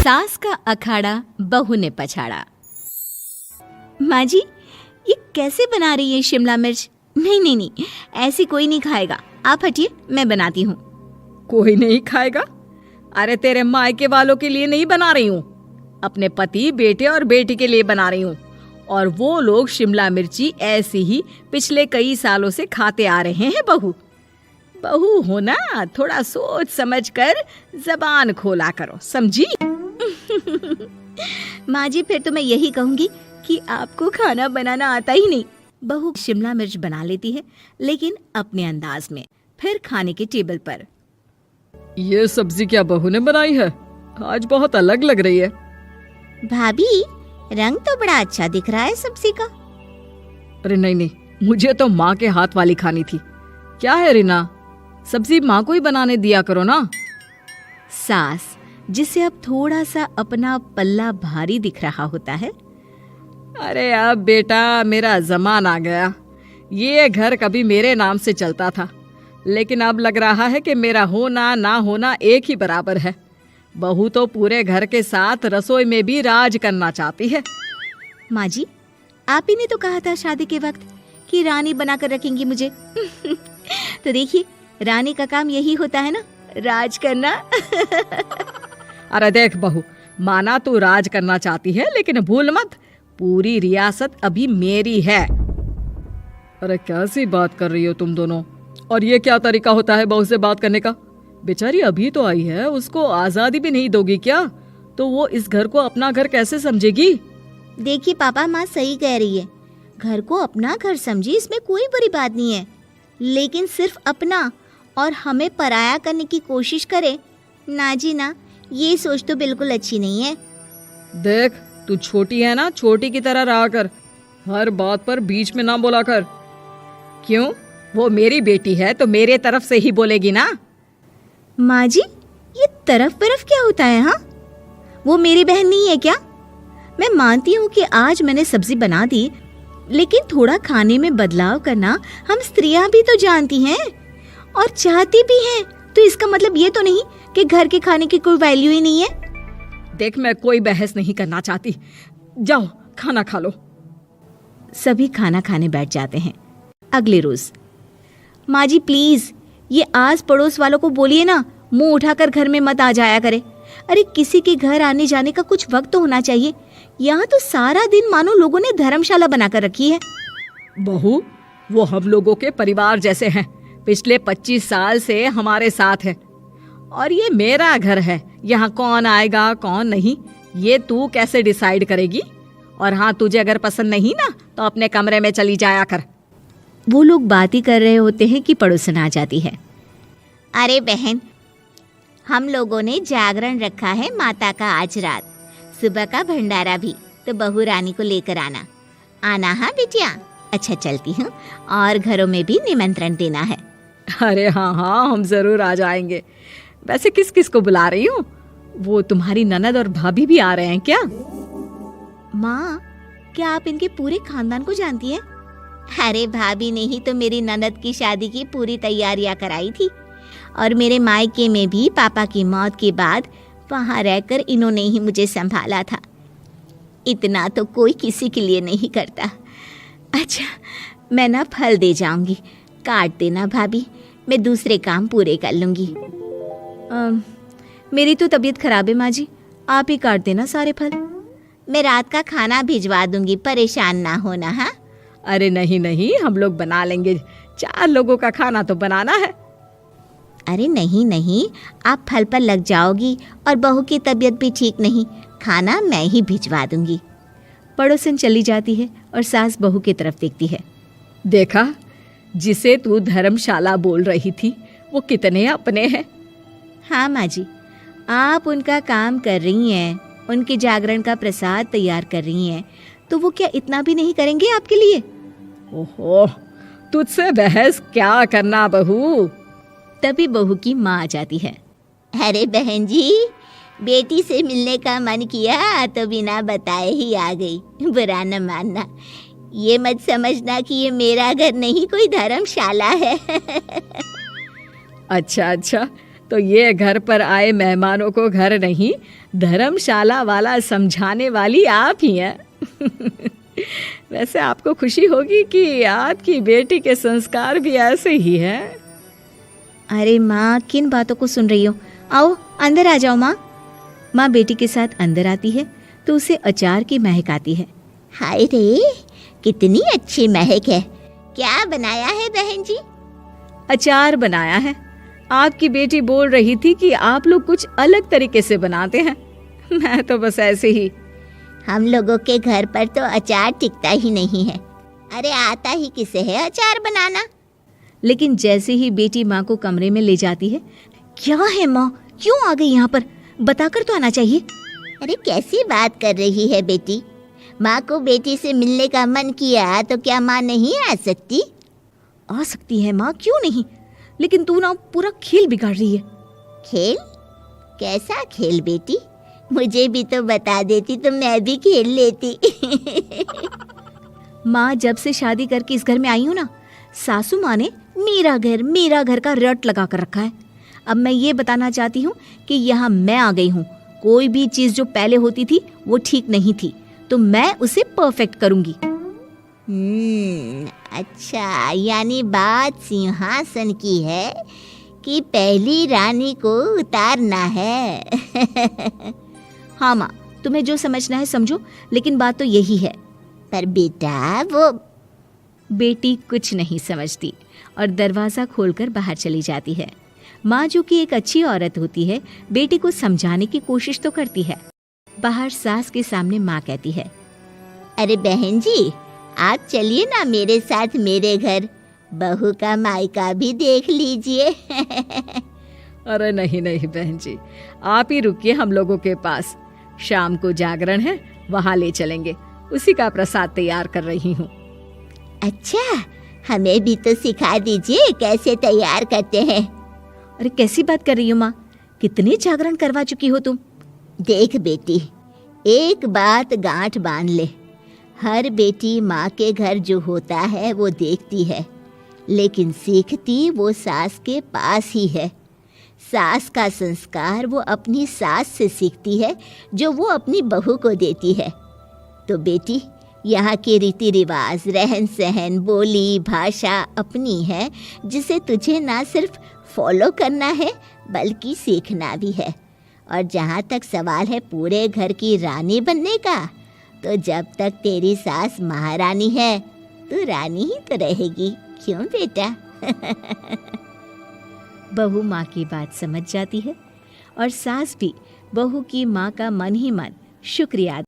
सास का अखाड़ा बहू ने पछाड़ा। माँ जी, ये कैसे बना रही है शिमला मिर्च? नहीं नहीं नहीं, ऐसी कोई नहीं खाएगा। आप हटिए, मैं बनाती हूँ। कोई नहीं खाएगा? अरे तेरे मायके वालों के लिए नहीं बना रही हूँ, अपने पति, बेटे और बेटी के लिए बना रही हूँ। और वो लोग शिमला मिर्ची ऐसे ही पिछले कई सालों से खाते आ रहे हैं। बहू बहू हो ना, थोड़ा सोच समझ कर जबान खोला करो, समझी? माँ जी, फिर तो मैं यही कहूँगी कि आपको खाना बनाना आता ही नहीं। बहू शिमला मिर्च बना लेती है, लेकिन अपने अंदाज में। फिर खाने के टेबल पर, ये सब्जी क्या बहू ने बनाई है? आज बहुत अलग लग रही है। भाभी, रंग तो बड़ा अच्छा दिख रहा है सब्जी का। अरे नहीं नहीं, मुझे तो माँ के हाथ वाली खानी थी। क्या है रीना, सब्जी माँ को ही बनाने दिया करो ना। सास, जिसे अब थोड़ा सा अपना पल्ला भारी दिख रहा होता है। अरे अब बेटा मेरा जमाना आ गया। ये घर कभी मेरे नाम से चलता था, लेकिन अब लग रहा है कि मेरा होना ना होना एक ही बराबर है। बहू तो पूरे घर के साथ रसोई में भी राज करना चाहती है। माँ जी, आप ही ने तो कहा था शादी के वक्त कि रानी बनाकर रखेंगी मुझे। तो देखिए, रानी का काम यही होता है ना, राज करना। अरे देख बहू, माना तू राज करना चाहती है, लेकिन भूल मत, पूरी रियासत अभी मेरी है। अरे कैसी बात कर रही हो तुम दोनों? और ये क्या तरीका होता है बहू से बात करने का? बेचारी अभी तो आई है, उसको आजादी भी नहीं दोगी क्या? तो वो इस घर को अपना घर कैसे समझेगी? देखिए पापा, माँ सही कह रही है। घर को अपना घर समझी, इसमें कोई बुरी बात नहीं है। लेकिन सिर्फ अपना और हमें पराया करने की कोशिश करे ना जी ना, ये सोच तो बिल्कुल अच्छी नहीं है। देख, तू छोटी है ना, छोटी की तरह रहा कर। हर बात पर बीच में ना बोला कर। क्यों? वो मेरी बेटी है तो मेरे तरफ से ही बोलेगी ना। माँ जी, ये तरफ परफ क्या होता है? हाँ, वो मेरी बहन नहीं है क्या? मैं मानती हूँ कि आज मैंने सब्जी बना दी, लेकिन थोड़ा खाने में बदलाव करना हम स्त्रियां भी तो जानती हैं और चाहती भी हैं। तो इसका मतलब ये तो नहीं कि घर के खाने की कोई वैल्यू ही नहीं है। देख, मैं कोई बहस नहीं करना चाहती, जाओ खाना खा लो। सभी खाना खाने बैठ जाते हैं। अगले रोज, माँ जी प्लीज, ये आस पड़ोस वालों को बोलिए ना, मुंह उठाकर घर में मत आ जाया करे। अरे किसी के घर आने जाने का कुछ वक्त तो होना चाहिए। यहाँ तो सारा दिन मानो लोगों ने धर्मशाला बनाकर रखी है। बहू, वो हम लोगों के परिवार जैसे हैं, पिछले 25 साल से हमारे साथ है। और ये मेरा घर है, यहाँ कौन आएगा कौन नहीं, ये तू कैसे डिसाइड करेगी? और हाँ, तुझे अगर पसंद नहीं ना, तो अपने कमरे में चली जाया कर। वो लोग बात ही कर रहे होते हैं कि पड़ोसन आ जाती है। अरे बहन, हम लोगों ने जागरण रखा है माता का आज रात, सुबह का भंडारा भी, तो बहू रानी को लेकर आना। आना हाँ बिटिया? अच्छा चलती हूँ, और घरों में भी निमंत्रण देना है। अरे हाँ हाँ, हम जरूर आ जाएंगे। वैसे किस किस को बुला रही हूँ? वो तुम्हारी ननद और भाभी भी आ रहे हैं क्या? माँ, क्या आप इनके पूरे खानदान को जानती हैं? अरे भाभी ने ही तो मेरी ननद की शादी की पूरी तैयारियां कराई थी, और मेरे मायके में भी पापा की मौत के बाद वहाँ रहकर इन्होंने ही मुझे संभाला था। इतना तो कोई किसी के लिए नहीं करता। अच्छा, मैं ना फल दे जाऊंगी, काट देना भाभी, मैं दूसरे काम पूरे कर लूंगी। मेरी तो तबीयत खराब है माँ जी, आप ही काट देना सारे फल। मैं रात का खाना भिजवा दूंगी, परेशान ना होना। हाँ? अरे नहीं नहीं, हम लोग बना लेंगे, 4 लोगों का खाना तो बनाना है। अरे नहीं नहीं, आप फल पर लग जाओगी, और बहू की तबीयत भी ठीक नहीं, खाना मैं ही भिजवा दूंगी। पड़ोसन चली जाती है और सास बहू की तरफ देखती है। देखा, जिसे तू धर्मशाला बोल रही थी, वो कितने अपने हैं। हाँ माँ जी, आप उनका काम कर रही हैं, उनके जागरण का प्रसाद तैयार कर रही हैं, तो वो क्या इतना भी नहीं करेंगे आपके लिए? ओहो, तुझसे बहस क्या करना बहू। तभी बहू की माँ आ जाती है। अरे बहन जी, बेटी से मिलने का मन किया तो बिना बताए ही आ गई, बुरा न मानना। ये मत समझना कि ये मेरा घर नहीं, कोई धर्मशाला है। अच्छा अच्छा, तो ये घर पर आए मेहमानों को घर नहीं धर्मशाला वाला समझाने वाली आप ही हैं। वैसे आपको खुशी होगी कि आपकी बेटी के संस्कार भी ऐसे ही हैं। अरे माँ, किन बातों को सुन रही हो? आओ अंदर आ जाओ माँ। माँ बेटी के साथ अंदर आती है तो उसे अचार की महक आती है। हाय रे, कितनी अच्छी महक है। क्या बनाया है बहन जी? अचार बनाया है। आपकी बेटी बोल रही थी कि आप लोग कुछ अलग तरीके से बनाते हैं। मैं तो बस ऐसे ही। हम लोगों के घर पर तो अचार टिकता ही नहीं है। अरे आता ही किसे है अचार बनाना? लेकिन जैसे ही बेटी माँ को कमरे में ले जाती है, क्या है माँ, क्यों आ गई यहाँ पर? बताकर तो आना चाहिए। अरे कैसी बात कर रही है बेटी? माँ को बेटी से मिलने का मन किया तो क्या माँ नहीं आ सकती? आ सकती है माँ, क्यों नहीं, लेकिन तू ना पूरा खेल बिगाड़ रही है। खेल? कैसा खेल बेटी? मुझे भी तो बता देती तो मैं भी खेल लेती। माँ, जब से शादी करके इस घर में आई हूँ ना, सासू माँ ने मेरा घर का रट लगा कर रखा है। अब मैं ये बताना चाहती हूँ कि यहाँ मैं आ गई हूँ। कोई भी चीज़ जो पहले होती थी वो ठीक नहीं थी, तो मैं उसे परफेक्ट करूँगी। अच्छा, यानी बात सिंहासन की है कि पहली रानी को उतारना है। हाँ माँ, तुम्हें जो समझना है समझो, लेकिन बात तो यही है। पर बेटा वो... बेटी कुछ नहीं समझती और दरवाज़ा खोलकर बाहर चली जाती है। माँ, जो कि एक अच्छी औरत होती है, बेटी को समझाने की कोशिश तो करती है। बाहर सास के सामने माँ कहती है, अरे बहन जी, आप चलिए ना मेरे साथ मेरे घर, बहू का मायका भी देख लीजिए। अरे नहीं नहीं बहन जी, आप ही रुकिए हम लोगों के पास। शाम को जागरण है, वहाँ ले चलेंगे। उसी का प्रसाद तैयार कर रही हूँ। अच्छा, हमें भी तो सिखा दीजिए कैसे तैयार करते हैं। अरे कैसी बात कर रही हो माँ, कितने जागरण करवा चुकी हो तुम? देख बेटी, एक बात गांठ बांध ले, हर बेटी माँ के घर जो होता है वो देखती है, लेकिन सीखती वो सास के पास ही है। सास का संस्कार वो अपनी सास से सीखती है, जो वो अपनी बहू को देती है। तो बेटी, यहाँ के रीति रिवाज, रहन सहन, बोली भाषा अपनी है, जिसे तुझे ना सिर्फ फॉलो करना है बल्कि सीखना भी है। और जहाँ तक सवाल है पूरे घर की रानी बनने का, तो जब तक तेरी सास महारानी है, तू रानी ही तो रहेगी। क्यों बेटा? बहू माँ की बात समझ जाती है और सास भी बहू की माँ का मन ही मन शुक्रिया